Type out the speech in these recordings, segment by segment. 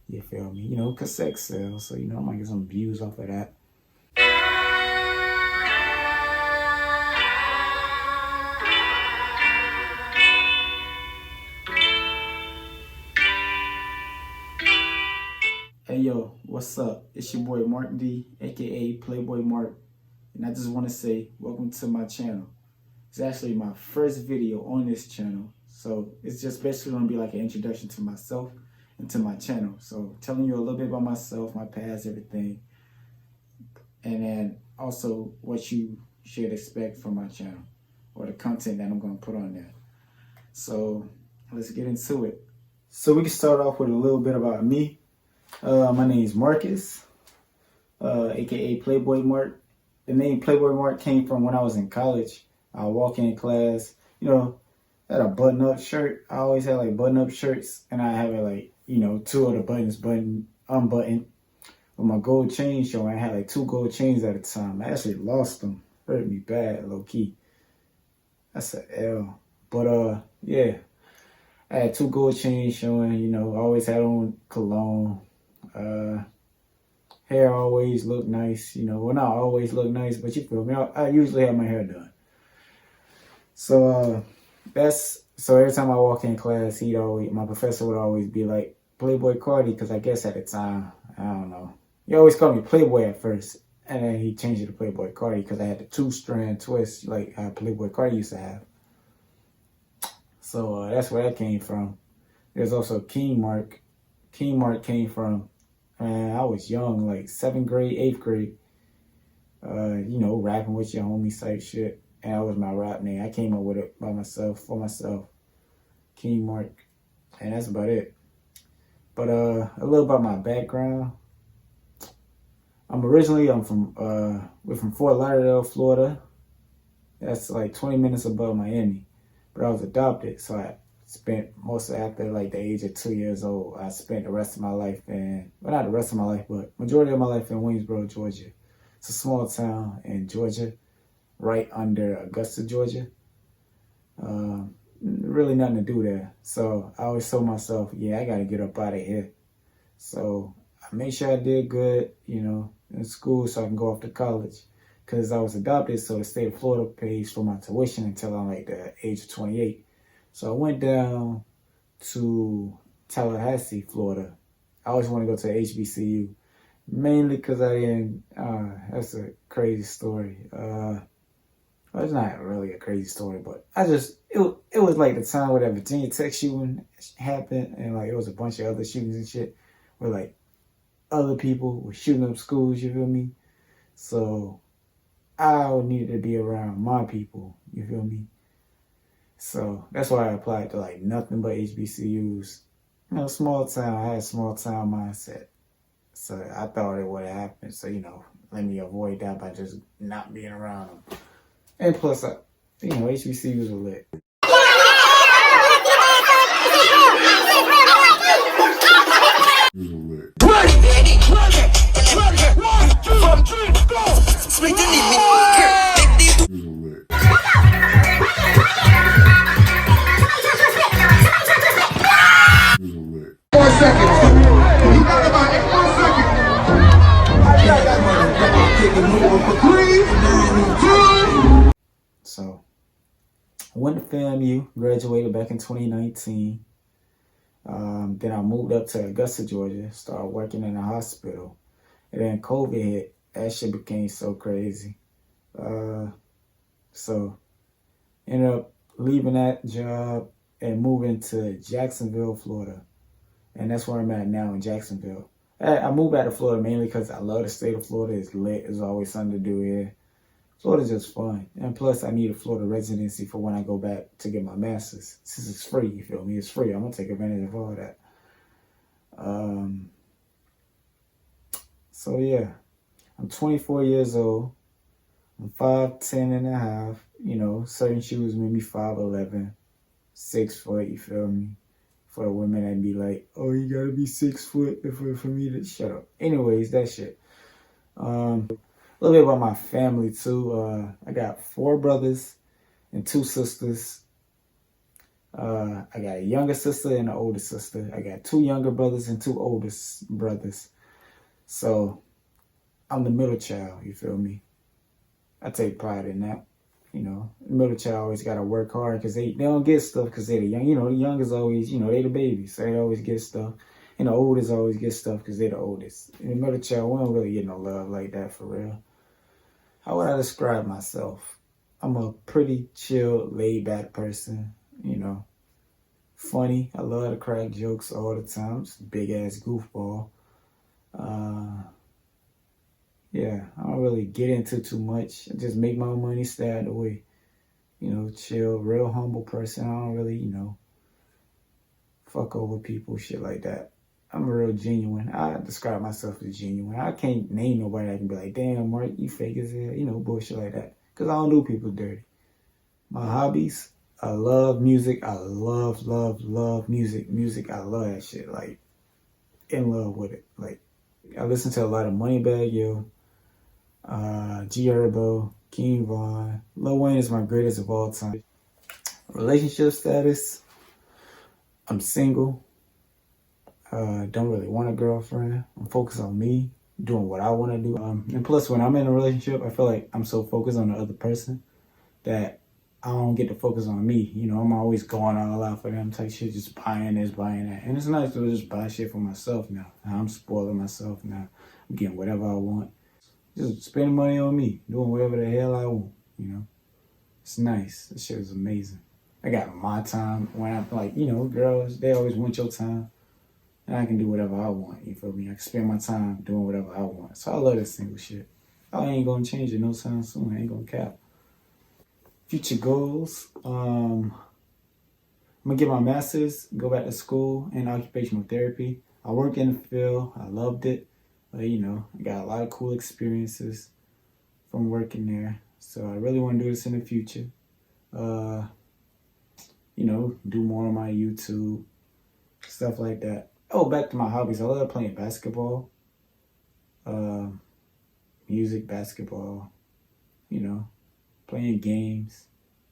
You feel me? You know, cause sex sells, so you know I might get some views off of that. Hey yo, what's up? It's your boy Mark D, aka Playboi Marc, and I just want to say welcome to my channel. It's actually my first video on this channel, so it's just basically gonna be like an introduction to myself and to my channel. So telling you a little bit about myself, my past, everything, and then also what you should expect from my channel or the content that I'm gonna put on there. So let's get into it. So we can start off with a little bit about me. My name is Marcus, aka Playboi Marc. The name Playboi Marc came from when I was in college. I walk in class, you know, I had a button-up shirt. I always had like button-up shirts, and I have it like, you know, two of the buttons unbuttoned with my gold chain showing. I had like 2 gold chains at a time. I actually lost them. Hurt me bad, low key. That's an L. But yeah, I had 2 gold chains showing. You know, I always had on cologne. Hair always looked nice, you know. Well, not always look nice, but you feel me. I usually have my hair done. So so every time I walk in class, my professor would always be like Playboi Cardi, because I guess at the time, I don't know, he always called me Playboy at first, and then he changed it to Playboi Cardi because I had the 2-strand twist like how Playboi Cardi used to have. So that's where that came from. There's also King Marc. King Marc came from, man, I was young, like 7th grade, 8th grade. You know, rapping with your homies type shit. And that was my rap name. I came up with it by myself, for myself. King Marc. And that's about it. But a little about my background. We're from Fort Lauderdale, Florida. That's like 20 minutes above Miami. But I was adopted, so I spent most of after like the age of 2 years old. I spent the rest of my life not the rest of my life, but majority of my life in Waynesboro, Georgia. It's a small town in Georgia, right under Augusta, Georgia. Really nothing to do there. So I always told myself, yeah, I got to get up out of here. So I made sure I did good, you know, in school so I can go off to college. Because I was adopted, so the state of Florida pays for my tuition until I'm like the age of 28. So I went down to Tallahassee, Florida. I always want to go to HBCU, mainly because I didn't, that's a crazy story. Well, it's not really a crazy story, but it was like the time where that Virginia Tech shooting happened, and like it was a bunch of other shootings and shit, where like other people were shooting up schools, you feel me? So I needed to be around my people, you feel me? So that's why I applied to like nothing but HBCUs. You know, small town, I had a small town mindset. So I thought it would happen. So, you know, let me avoid that by just not being around them. And plus, you know, HBCUs are lit. So I went to FAMU, graduated back in 2019. Then I moved up to Augusta, Georgia, started working in a hospital. And then COVID hit. That shit became so crazy. So ended up leaving that job and moving to Jacksonville, Florida. And that's where I'm at now, in Jacksonville. I moved out of Florida mainly because I love the state of Florida. It's lit. There's always something to do here. Florida's just fun. And plus, I need a Florida residency for when I go back to get my master's. Since it's free, you feel me? It's free. I'm going to take advantage of all that. So, yeah. I'm 24 years old. I'm 5'10" and a half. You know, certain shoes made me 5'11", 6 foot, you feel me? For the women, that'd be like, oh, you gotta be 6 foot for me to shut up. Anyways, that shit. A little bit about my family too. I got 4 brothers and 2 sisters. I got a younger sister and an older sister. I got 2 younger brothers and 2 older brothers. So I'm the middle child, you feel me? I take pride in that. You know, the middle child always got to work hard because they don't get stuff because they're the young. You know, the youngest always, you know, they the babies. So they always get stuff. And the oldest always get stuff because they're the oldest. And the middle child, we don't really get no love like that for real. How would I describe myself? I'm a pretty chill, laid back person, you know. Funny. I love to crack jokes all the time. Just a big ass goofball. Yeah, I don't really get into too much. I just make my money, stay out of the way. You know, chill, real humble person. I don't really, you know, fuck over people, shit like that. I'm a real genuine. I describe myself as genuine. I can't name nobody that can be like, damn, Mark, you fake as hell. You know, bullshit like that. Because I don't do people dirty. My hobbies, I love music. I love music. Music, I love that shit. Like, in love with it. Like, I listen to a lot of Moneybagg Yo, G Herbo, King Von. Lil Wayne is my greatest of all time. Relationship status, I'm single. Don't really want a girlfriend. I'm focused on me, doing what I want to do. And plus, when I'm in a relationship, I feel like I'm so focused on the other person that I don't get to focus on me. You know, I'm always going all out for them type shit, just buying this, buying that. And it's nice to just buy shit for myself now. I'm spoiling myself now. I'm getting whatever I want. Just spending money on me, doing whatever the hell I want, you know. It's nice. This shit is amazing. I got my time when I'm like, you know, girls, they always want your time. And I can do whatever I want, you feel me? I can spend my time doing whatever I want. So I love this single shit. I ain't gonna change it no time soon. I ain't gonna cap. Future goals. I'm gonna get my master's, go back to school in occupational therapy. I work in the field. I loved it. But, you know, I got a lot of cool experiences from working there. So I really want to do this in the future. You know, do more on my YouTube, stuff like that. Oh, back to my hobbies. I love playing basketball, music, basketball, you know, playing games.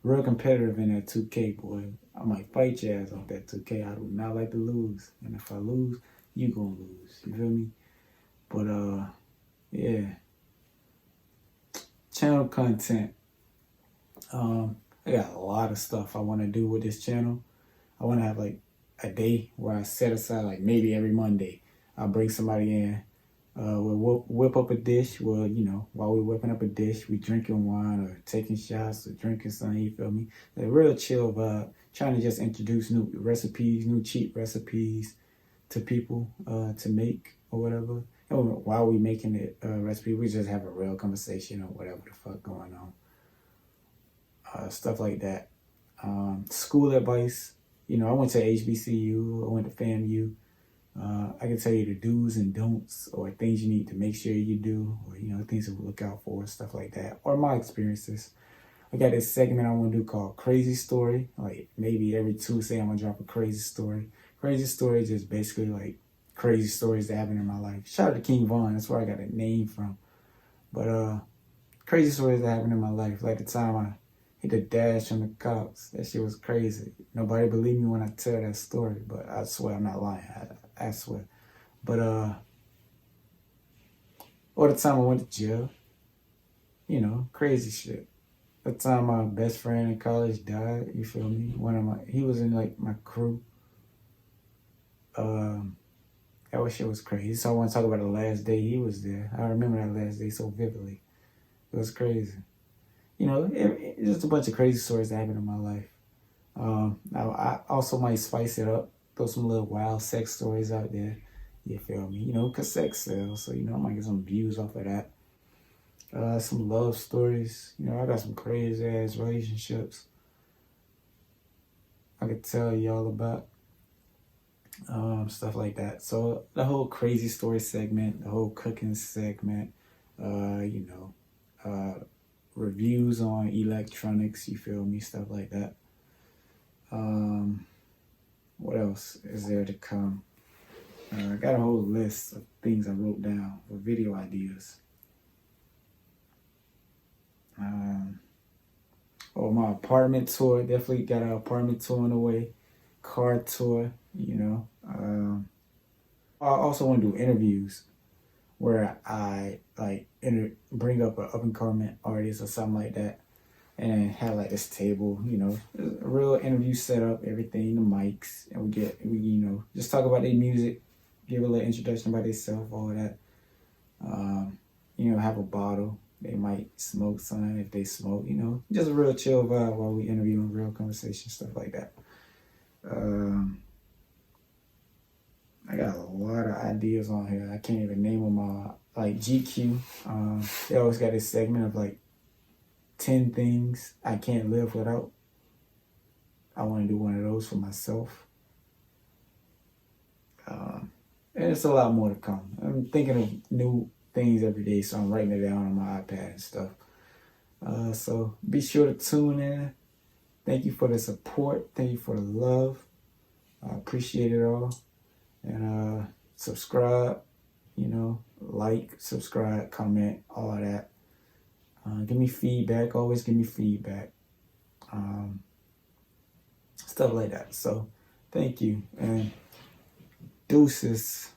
Real competitive in that 2K, boy. I might fight your ass off that 2K. I do not like to lose. And if I lose, you gonna lose. You feel me? But, yeah. Channel content. I got a lot of stuff I want to do with this channel. I want to have like a day where I set aside, like maybe every Monday, I'll bring somebody in. We'll whip up a dish. Well, you know, while we're whipping up a dish, we drinking wine or taking shots or drinking something, you feel me? A real chill vibe. Trying to just introduce new recipes, new cheap recipes to people to make or whatever. And while we making it recipe, we just have a real conversation or whatever the fuck going on. Stuff like that. School advice. You know, I went to HBCU, I went to FAMU. I can tell you the do's and don'ts or things you need to make sure you do or, you know, things to look out for, stuff like that. Or my experiences. I got this segment I want to do called Crazy Story. Like maybe every Tuesday I'm going to drop a crazy story. Crazy story is just basically like crazy stories that happen in my life. Shout out to King Von. That's where I got a name from. But crazy stories that happened in my life. Like the time I hit the dash on the cops. That shit was crazy. Nobody believed me when I tell that story, but I swear I'm not lying. I swear. But or the time I went to jail. You know, crazy shit. The time my best friend in college died, you feel me? He was in like my crew. That shit was crazy. So I want to talk about the last day he was there. I remember that last day so vividly. It was crazy. You know, it's just a bunch of crazy stories that happened in my life. I also might spice it up, throw some little wild sex stories out there. You feel me? You know, because sex sells. So, you know, I might get some views off of that. Some love stories. You know, I got some crazy ass relationships I could tell y'all about. Stuff like that. So the whole crazy story segment, the whole cooking segment, you know, reviews on electronics, you feel me, stuff like that. What else is there to come? I got a whole list of things I wrote down for video ideas. or my apartment tour. Definitely got an apartment tour on the way, car tour, you know. I also want to do interviews where I like bring up an up and coming artist or something like that, and have like this table, you know, a real interview setup, everything, the mics, and we you know, just talk about their music, give a little introduction about themselves, all that. You know, have a bottle. They might smoke some if they smoke, you know, just a real chill vibe while we interviewing, real conversation, stuff like that. I got a lot of ideas on here. I can't even name them all. Like GQ, they always got this segment of like 10 things I can't live without. I want to do one of those for myself. And it's a lot more to come. I'm thinking of new things every day, so I'm writing it down on my iPad and stuff. So be sure to tune in. Thank you for the support. Thank you for the love. I appreciate it all. And subscribe, you know, like, subscribe, comment, all of that. Give me feedback. Always give me feedback. Stuff like that. So thank you. And deuces.